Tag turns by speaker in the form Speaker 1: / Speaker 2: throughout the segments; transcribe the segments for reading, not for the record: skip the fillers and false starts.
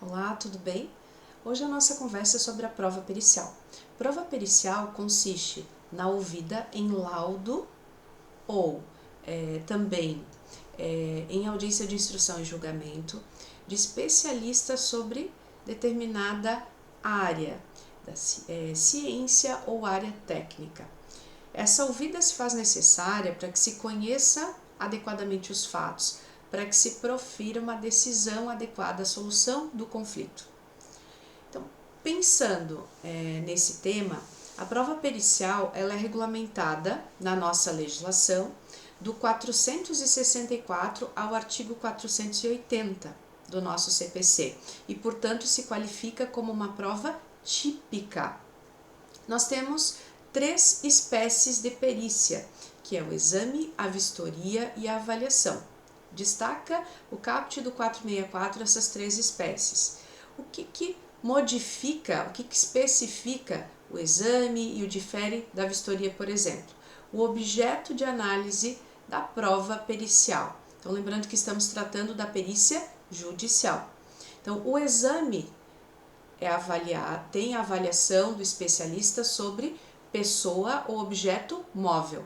Speaker 1: Olá, tudo bem? Hoje a nossa conversa é sobre a prova pericial. Prova pericial consiste na ouvida em laudo ou também em audiência de instrução e julgamento de especialistas sobre determinada área da ciência ou área técnica. Essa ouvida se faz necessária para que se conheça adequadamente os fatos, para que se profira uma decisão adequada à solução do conflito. Então, pensando nesse tema, a prova pericial ela é regulamentada na nossa legislação do 464 ao artigo 480 do nosso CPC e, portanto, se qualifica como uma prova típica. Nós temos 3 espécies de perícia, que é o exame, a vistoria e a avaliação. Destaca o caput do 464 essas 3 espécies. O que modifica, o que especifica o exame e o difere da vistoria, por exemplo? O objeto de análise da prova pericial. Então, lembrando que estamos tratando da perícia judicial. Então, o exame tem a avaliação do especialista sobre pessoa ou objeto móvel,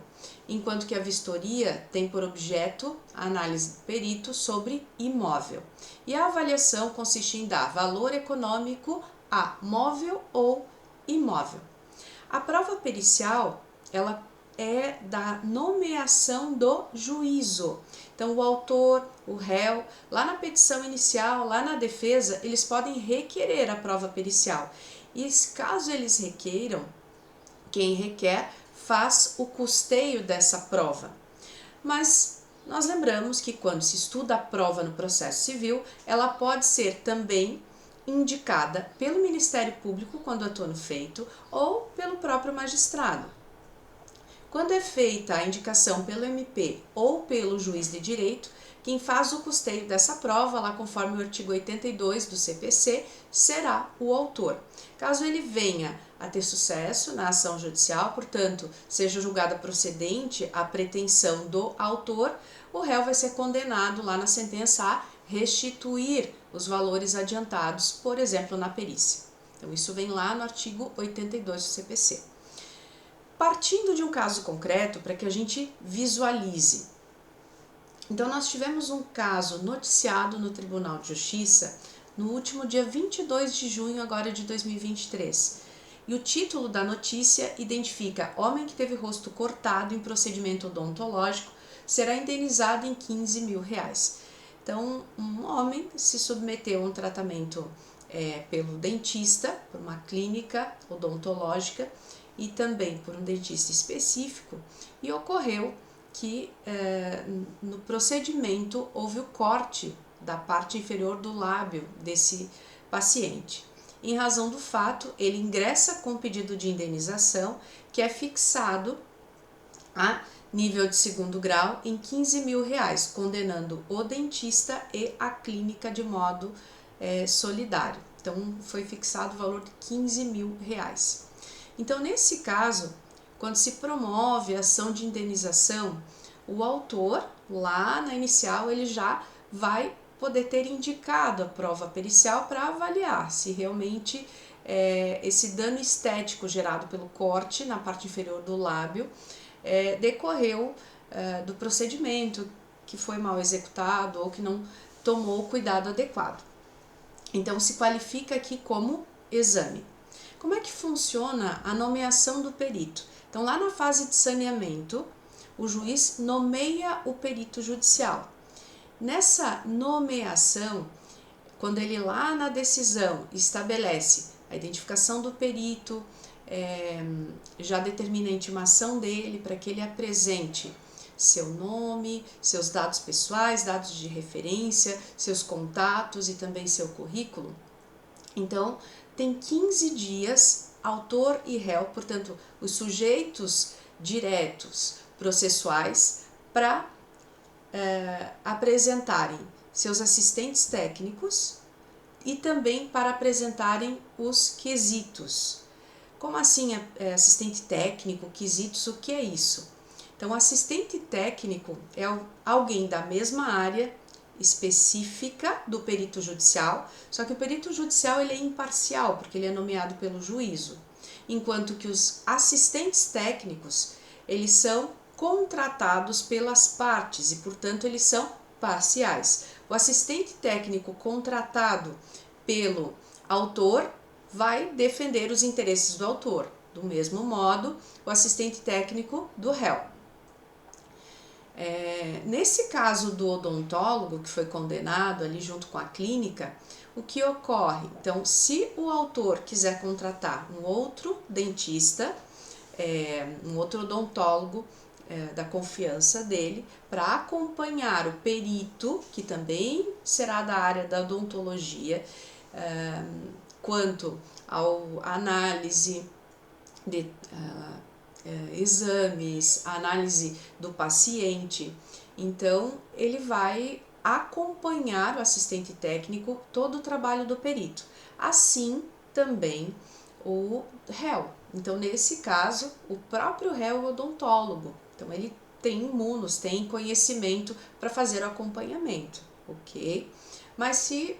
Speaker 1: enquanto que a vistoria tem por objeto a análise do perito sobre imóvel. E a avaliação consiste em dar valor econômico a móvel ou imóvel. A prova pericial, ela é da nomeação do juízo. Então, o autor, o réu, lá na petição inicial, lá na defesa, eles podem requerer a prova pericial. E caso eles requeiram, quem requer faz o custeio dessa prova. Mas nós lembramos que quando se estuda a prova no processo civil, ela pode ser também indicada pelo Ministério Público quando atua no feito ou pelo próprio magistrado. Quando é feita a indicação pelo MP ou pelo juiz de direito, quem faz o custeio dessa prova, lá conforme o artigo 82 do CPC, será o autor. Caso ele venha a ter sucesso na ação judicial, portanto, seja julgada procedente a pretensão do autor, o réu vai ser condenado lá na sentença a restituir os valores adiantados, por exemplo, na perícia. Então, isso vem lá no artigo 82 do CPC. Partindo de um caso concreto para que a gente visualize. Então, nós tivemos um caso noticiado no Tribunal de Justiça no último dia 22 de junho agora de 2023. E o título da notícia identifica: homem que teve rosto cortado em procedimento odontológico será indenizado em 15 mil reais. Então, um homem se submeteu a um tratamento pelo dentista, por uma clínica odontológica, e também por um dentista específico, e ocorreu que no procedimento houve o corte da parte inferior do lábio desse paciente. Em razão do fato, ele ingressa com pedido de indenização, que é fixado a nível de 2º grau em 15 mil reais, condenando o dentista e a clínica de modo solidário. Então, foi fixado o valor de 15 mil reais. Então, nesse caso, quando se promove a ação de indenização, o autor, lá na inicial, ele já vai poder ter indicado a prova pericial para avaliar se realmente esse dano estético gerado pelo corte na parte inferior do lábio decorreu do procedimento que foi mal executado ou que não tomou o cuidado adequado. Então, se qualifica aqui como exame. Como é que funciona a nomeação do perito? Então, lá na fase de saneamento, o juiz nomeia o perito judicial. Nessa nomeação, quando ele lá na decisão estabelece a identificação do perito, já determina a intimação dele para que ele apresente seu nome, seus dados pessoais, dados de referência, seus contatos e também seu currículo. Então, tem 15 dias, autor e réu, portanto, os sujeitos diretos processuais, para apresentarem seus assistentes técnicos e também para apresentarem os quesitos. Como assim assistente técnico, quesitos, o que é isso? Então, assistente técnico é alguém da mesma área específica do perito judicial, só que o perito judicial ele é imparcial, porque ele é nomeado pelo juízo, enquanto que os assistentes técnicos, eles são contratados pelas partes e, portanto, eles são parciais. O assistente técnico contratado pelo autor vai defender os interesses do autor, do mesmo modo, o assistente técnico do réu. Nesse caso do odontólogo que foi condenado ali junto com a clínica, o que ocorre? Então, se o autor quiser contratar um outro dentista, um outro odontólogo da confiança dele, para acompanhar o perito, que também será da área da odontologia, quanto à análise de exames, a análise do paciente. Então, ele vai acompanhar o assistente técnico todo o trabalho do perito. Assim também o réu. Então, nesse caso, o próprio réu é o odontólogo. Então, ele tem imunos, tem conhecimento para fazer o acompanhamento, ok? Mas se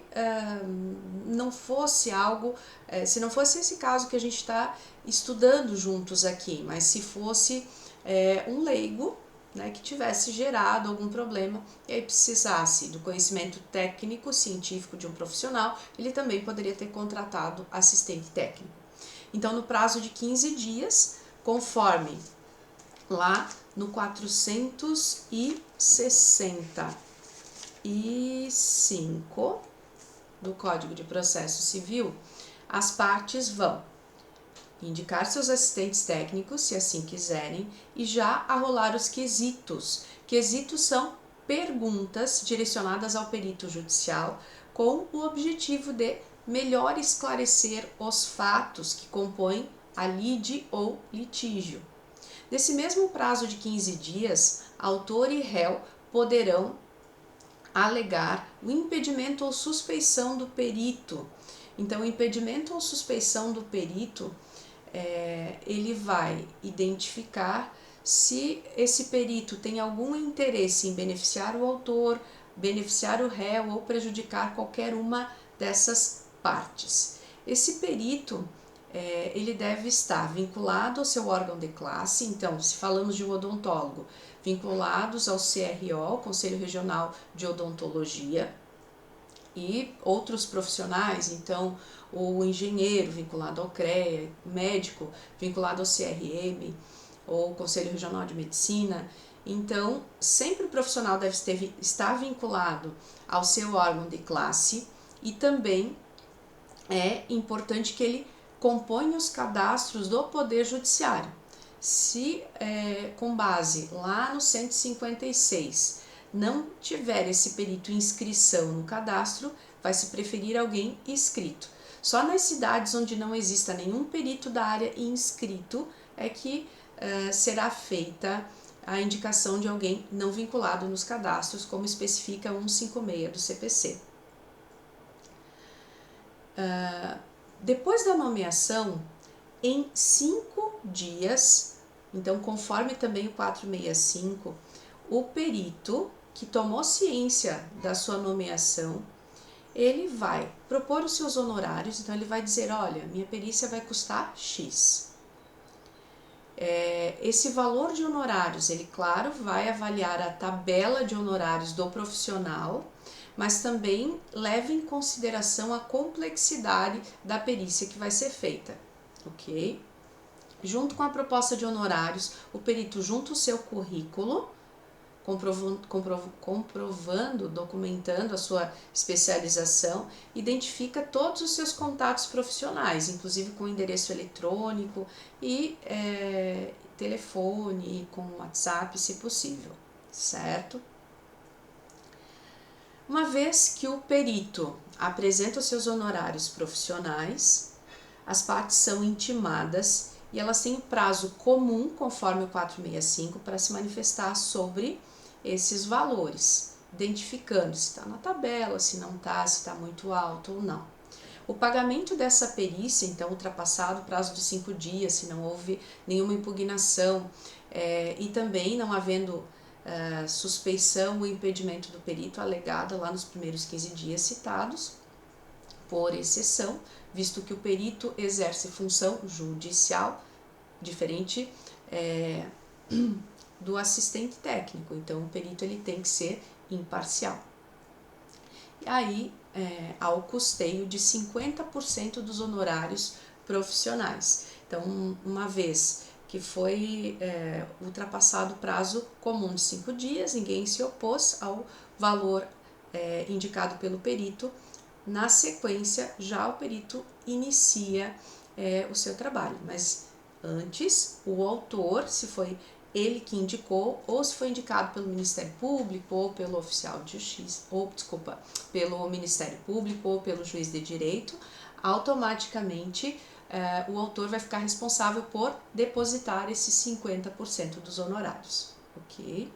Speaker 1: não fosse algo, se não fosse esse caso que a gente está estudando juntos aqui, mas se fosse um leigo, né, que tivesse gerado algum problema e aí precisasse do conhecimento técnico, científico de um profissional, ele também poderia ter contratado assistente técnico. Então, no prazo de 15 dias, conforme lá no 465 do Código de Processo Civil, as partes vão indicar seus assistentes técnicos, se assim quiserem, e já arrolar os quesitos. Quesitos são perguntas direcionadas ao perito judicial com o objetivo de melhor esclarecer os fatos que compõem a lide ou litígio. Nesse mesmo prazo de 15 dias, autor e réu poderão alegar o impedimento ou suspeição do perito. Então, o impedimento ou suspeição do perito, ele vai identificar se esse perito tem algum interesse em beneficiar o autor, beneficiar o réu ou prejudicar qualquer uma dessas partes. Esse perito, ele deve estar vinculado ao seu órgão de classe. Então, se falamos de um odontólogo, vinculados ao CRO, Conselho Regional de Odontologia, e outros profissionais, então o engenheiro vinculado ao CREA, médico vinculado ao CRM ou Conselho Regional de Medicina. Então, sempre o profissional deve estar vinculado ao seu órgão de classe e também é importante que ele componha os cadastros do Poder Judiciário. Se com base lá no 156 não tiver esse perito inscrição no cadastro, vai se preferir alguém inscrito. Só nas cidades onde não exista nenhum perito da área inscrito é que será feita a indicação de alguém não vinculado nos cadastros, como especifica 156 do CPC. Depois da nomeação, em 5 dias, então conforme também o 465, o perito que tomou ciência da sua nomeação, ele vai propor os seus honorários. Então ele vai dizer, olha, minha perícia vai custar X. Esse valor de honorários, ele, claro, vai avaliar a tabela de honorários do profissional, mas também leva em consideração a complexidade da perícia que vai ser feita, ok? Junto com a proposta de honorários, o perito junta o seu currículo, comprovando, documentando a sua especialização, identifica todos os seus contatos profissionais, inclusive com endereço eletrônico e telefone, com WhatsApp, se possível, certo? Uma vez que o perito apresenta os seus honorários profissionais, as partes são intimadas e elas têm um prazo comum, conforme o 465, para se manifestar sobre esses valores, identificando se está na tabela, se não está, se está muito alto ou não. O pagamento dessa perícia, então, ultrapassado o prazo de 5 dias, se não houve nenhuma impugnação e também não havendo suspeição ou impedimento do perito alegada lá nos primeiros 15 dias citados, por exceção, visto que o perito exerce função judicial diferente do assistente técnico, então o perito ele tem que ser imparcial. E aí, ao custeio de 50% dos honorários profissionais. Então, uma vez que foi ultrapassado o prazo comum de 5 dias, ninguém se opôs ao valor indicado pelo perito. Na sequência, já o perito inicia o seu trabalho, mas antes o autor, se foi ele que indicou, ou se foi indicado pelo Ministério Público, ou pelo oficial de justiça, pelo Ministério Público, ou pelo juiz de direito, automaticamente o autor vai ficar responsável por depositar esses 50% dos honorários, ok?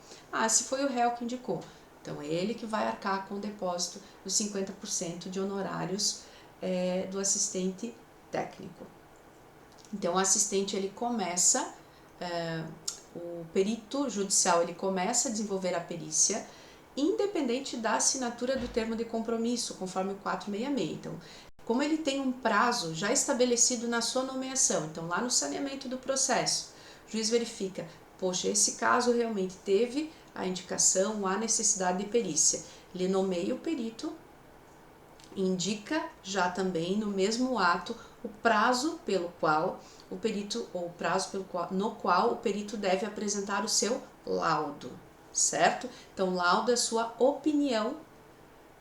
Speaker 1: Se foi o réu que indicou, então é ele que vai arcar com o depósito dos 50% de honorários do assistente técnico. Então o assistente ele começa, o perito judicial ele começa a desenvolver a perícia independente da assinatura do termo de compromisso, conforme o 466. Então, como ele tem um prazo já estabelecido na sua nomeação, então lá no saneamento do processo, o juiz verifica, poxa, esse caso realmente teve a indicação, a necessidade de perícia. Ele nomeia o perito, indica já também no mesmo ato o prazo pelo qual o perito, ou o prazo no qual o perito deve apresentar o seu laudo, certo? Então, laudo é sua opinião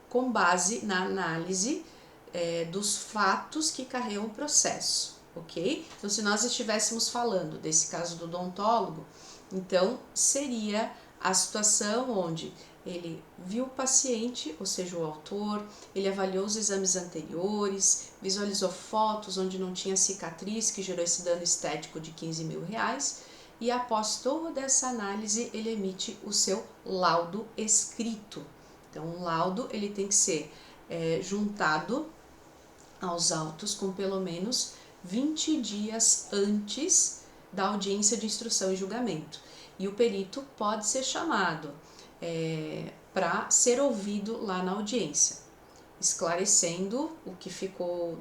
Speaker 1: com base na análise dos fatos que carregam o processo, ok? Então, se nós estivéssemos falando desse caso do odontólogo, então seria a situação onde ele viu o paciente, ou seja, o autor, ele avaliou os exames anteriores, visualizou fotos onde não tinha cicatriz, que gerou esse dano estético de R$15.000, e após toda essa análise, ele emite o seu laudo escrito. Então, o laudo ele tem que ser juntado aos autos com pelo menos 20 dias antes da audiência de instrução e julgamento. E o perito pode ser chamado para ser ouvido lá na audiência, esclarecendo o que ficou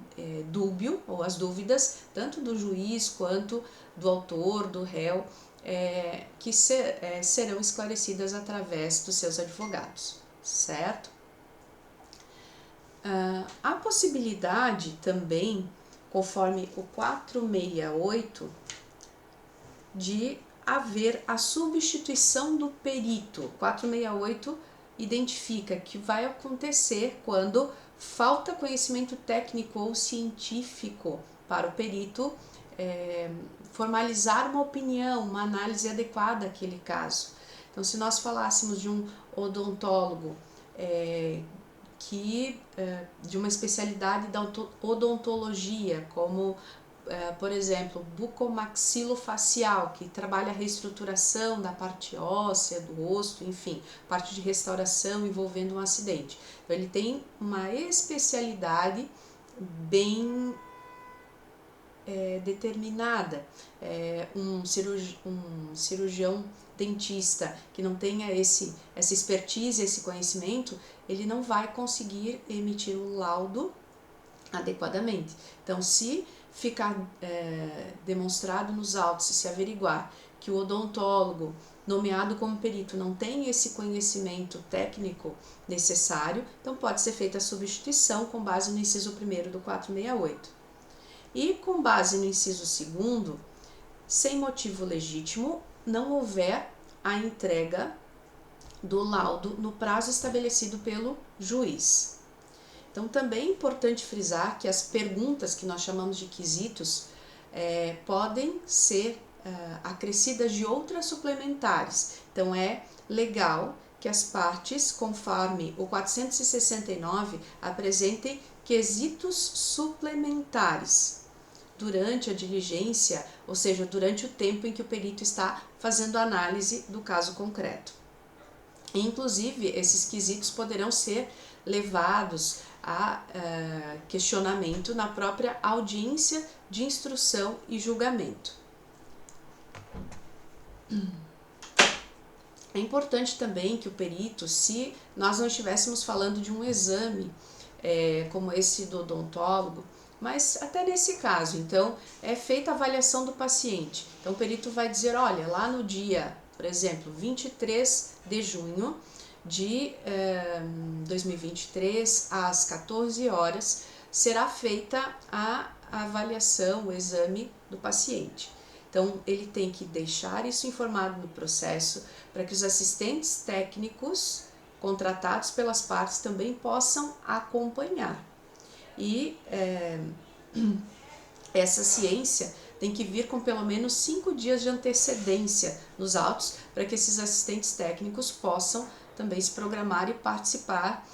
Speaker 1: dúbio ou as dúvidas tanto do juiz quanto do autor, do réu, que serão esclarecidas através dos seus advogados, certo? A possibilidade também, conforme o 468, de haver a substituição do perito. 468 identifica que vai acontecer quando falta conhecimento técnico ou científico para o perito formalizar uma opinião, uma análise adequada àquele caso. Então, se nós falássemos de um odontólogo de uma especialidade da odontologia, como por exemplo, bucomaxilofacial, que trabalha a reestruturação da parte óssea, do rosto, enfim, parte de restauração envolvendo um acidente. Então, ele tem uma especialidade bem determinada. Um cirurgião dentista que não tenha essa expertise, esse conhecimento, ele não vai conseguir emitir o laudo adequadamente. Então, se ficar demonstrado nos autos, se averiguar que o odontólogo nomeado como perito não tem esse conhecimento técnico necessário, então pode ser feita a substituição com base no inciso 1º do 468. E com base no inciso 2º, sem motivo legítimo, não houver a entrega do laudo no prazo estabelecido pelo juiz. Então, também é importante frisar que as perguntas que nós chamamos de quesitos podem ser acrescidas de outras suplementares. Então, é legal que as partes, conforme o 469, apresentem quesitos suplementares durante a diligência, ou seja, durante o tempo em que o perito está fazendo a análise do caso concreto. Inclusive, esses quesitos poderão ser levados a questionamento na própria audiência de instrução e julgamento. É importante também que o perito, se nós não estivéssemos falando de um exame como esse do odontólogo, mas até nesse caso, então, é feita a avaliação do paciente. Então, o perito vai dizer, olha, lá no dia, por exemplo, 23 de junho de 2023, às 14 horas, será feita a avaliação, o exame do paciente. Então, ele tem que deixar isso informado no processo para que os assistentes técnicos contratados pelas partes também possam acompanhar. E essa ciência tem que vir com pelo menos 5 dias de antecedência nos autos para que esses assistentes técnicos possam também se programar e participar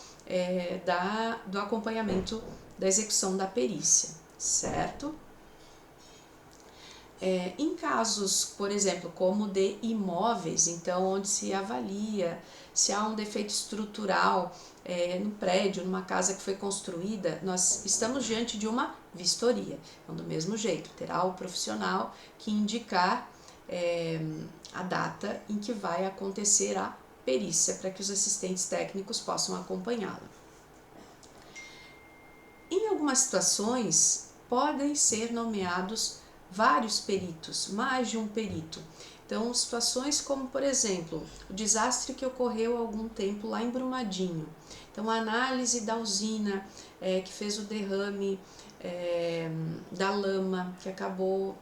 Speaker 1: do acompanhamento da execução da perícia, certo? Em casos, por exemplo, como de imóveis, então onde se avalia se há um defeito estrutural no prédio, numa casa que foi construída, nós estamos diante de uma vistoria. Então, do mesmo jeito, terá o profissional que indicar a data em que vai acontecer a perícia para que os assistentes técnicos possam acompanhá-la. Em algumas situações, podem ser nomeados vários peritos, mais de um perito. Então, situações como, por exemplo, o desastre que ocorreu há algum tempo lá em Brumadinho. Então, a análise da usina que fez o derrame da lama, que acabou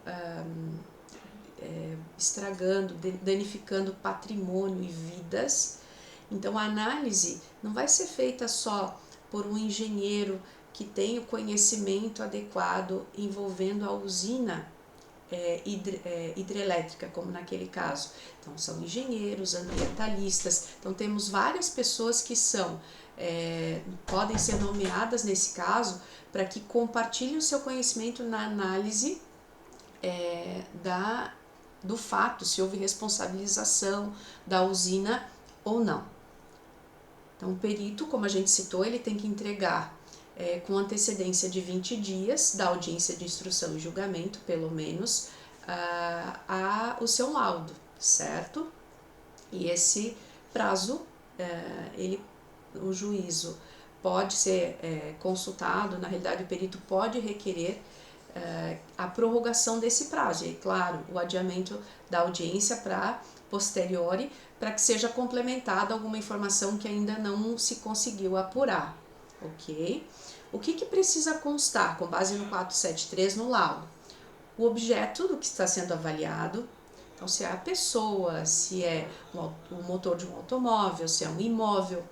Speaker 1: estragando, danificando patrimônio e vidas. Então, a análise não vai ser feita só por um engenheiro que tem o conhecimento adequado envolvendo a usina hidrelétrica, como naquele caso. Então, são engenheiros, ambientalistas. Então, temos várias pessoas que podem ser nomeadas nesse caso para que compartilhem o seu conhecimento na análise do fato, se houve responsabilização da usina ou não. Então, o perito, como a gente citou, ele tem que entregar com antecedência de 20 dias da audiência de instrução e julgamento, pelo menos, o seu laudo, certo? E esse prazo, o juízo pode ser consultado, na realidade o perito pode requerer a prorrogação desse prazo, e claro, o adiamento da audiência para posteriori, para que seja complementada alguma informação que ainda não se conseguiu apurar, ok? O que precisa constar com base no 473 no laudo? O objeto do que está sendo avaliado, então se é a pessoa, se é o motor de um automóvel, se é um imóvel,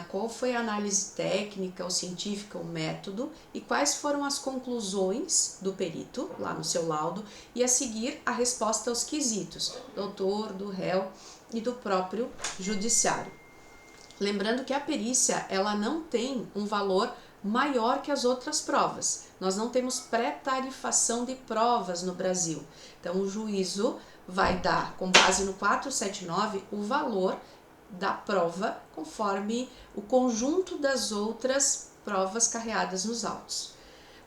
Speaker 1: qual foi a análise técnica ou científica, o método e quais foram as conclusões do perito lá no seu laudo e a seguir a resposta aos quesitos do autor, do réu e do próprio judiciário. Lembrando que a perícia ela não tem um valor maior que as outras provas. Nós não temos pré-tarifação de provas no Brasil. Então, o juízo vai dar, com base no 479, o valor da prova conforme o conjunto das outras provas carreadas nos autos.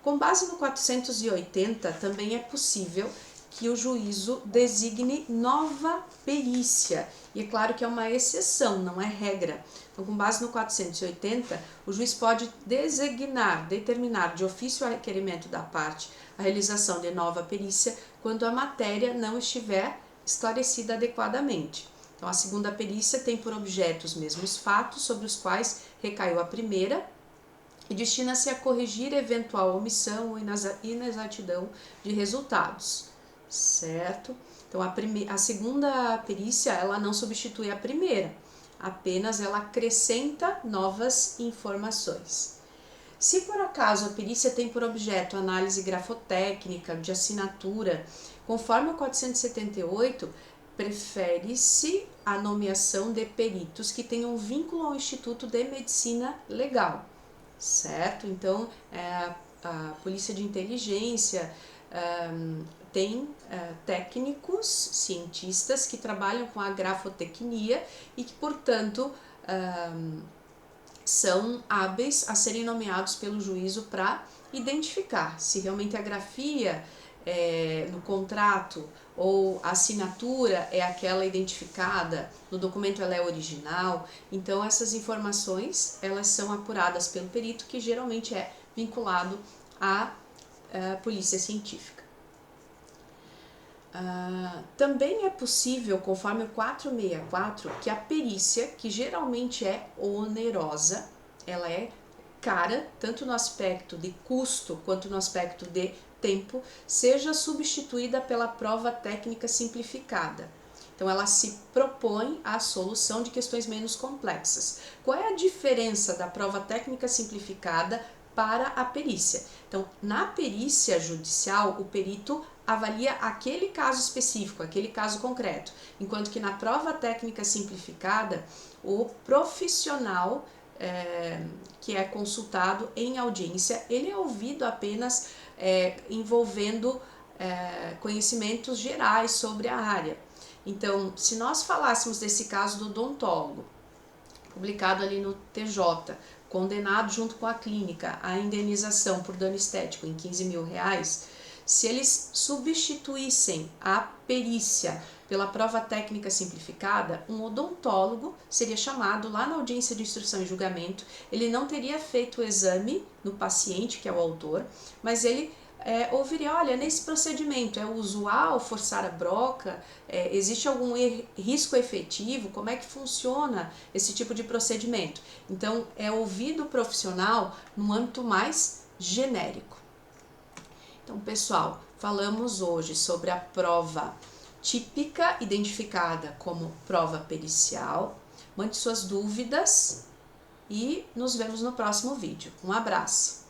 Speaker 1: Com base no 480, também é possível que o juízo designe nova perícia. E é claro que é uma exceção, não é regra. Então, com base no 480, o juiz pode determinar de ofício a requerimento da parte a realização de nova perícia quando a matéria não estiver esclarecida adequadamente. Então, a segunda perícia tem por objeto os mesmos fatos sobre os quais recaiu a primeira e destina-se a corrigir eventual omissão ou inexatidão de resultados, certo? Então, a segunda perícia, ela não substitui a primeira, apenas ela acrescenta novas informações. Se por acaso a perícia tem por objeto análise grafotécnica, de assinatura, conforme o 478, prefere-se a nomeação de peritos que tenham vínculo ao Instituto de Medicina Legal, certo? Então, a Polícia de Inteligência tem técnicos, cientistas que trabalham com a grafotecnia e que, portanto, são hábeis a serem nomeados pelo juízo para identificar se realmente a grafia no contrato, ou a assinatura é aquela identificada, no documento ela é original. Então essas informações elas são apuradas pelo perito, que geralmente é vinculado à polícia científica. Também é possível, conforme o 464, que a perícia, que geralmente é onerosa, ela é cara, tanto no aspecto de custo quanto no aspecto de tempo, seja substituída pela prova técnica simplificada. Então ela se propõe à solução de questões menos complexas. Qual é a diferença da prova técnica simplificada para a perícia? Então, na perícia judicial, o perito avalia aquele caso específico, aquele caso concreto, enquanto que na prova técnica simplificada, o profissional que é consultado em audiência, ele é ouvido apenas envolvendo conhecimentos gerais sobre a área. Então, se nós falássemos desse caso do odontólogo, publicado ali no TJ, condenado junto com a clínica à indenização por dano estético em R$15.000, se eles substituíssem a perícia pela prova técnica simplificada, um odontólogo seria chamado lá na audiência de instrução e julgamento. Ele não teria feito o exame no paciente, que é o autor, mas ele ouviria: olha, nesse procedimento é usual forçar a broca? Existe algum risco efetivo? Como é que funciona esse tipo de procedimento? Então, é ouvido o profissional num âmbito mais genérico. Então, pessoal, falamos hoje sobre a prova típica, identificada como prova pericial. Mande suas dúvidas e nos vemos no próximo vídeo. Um abraço!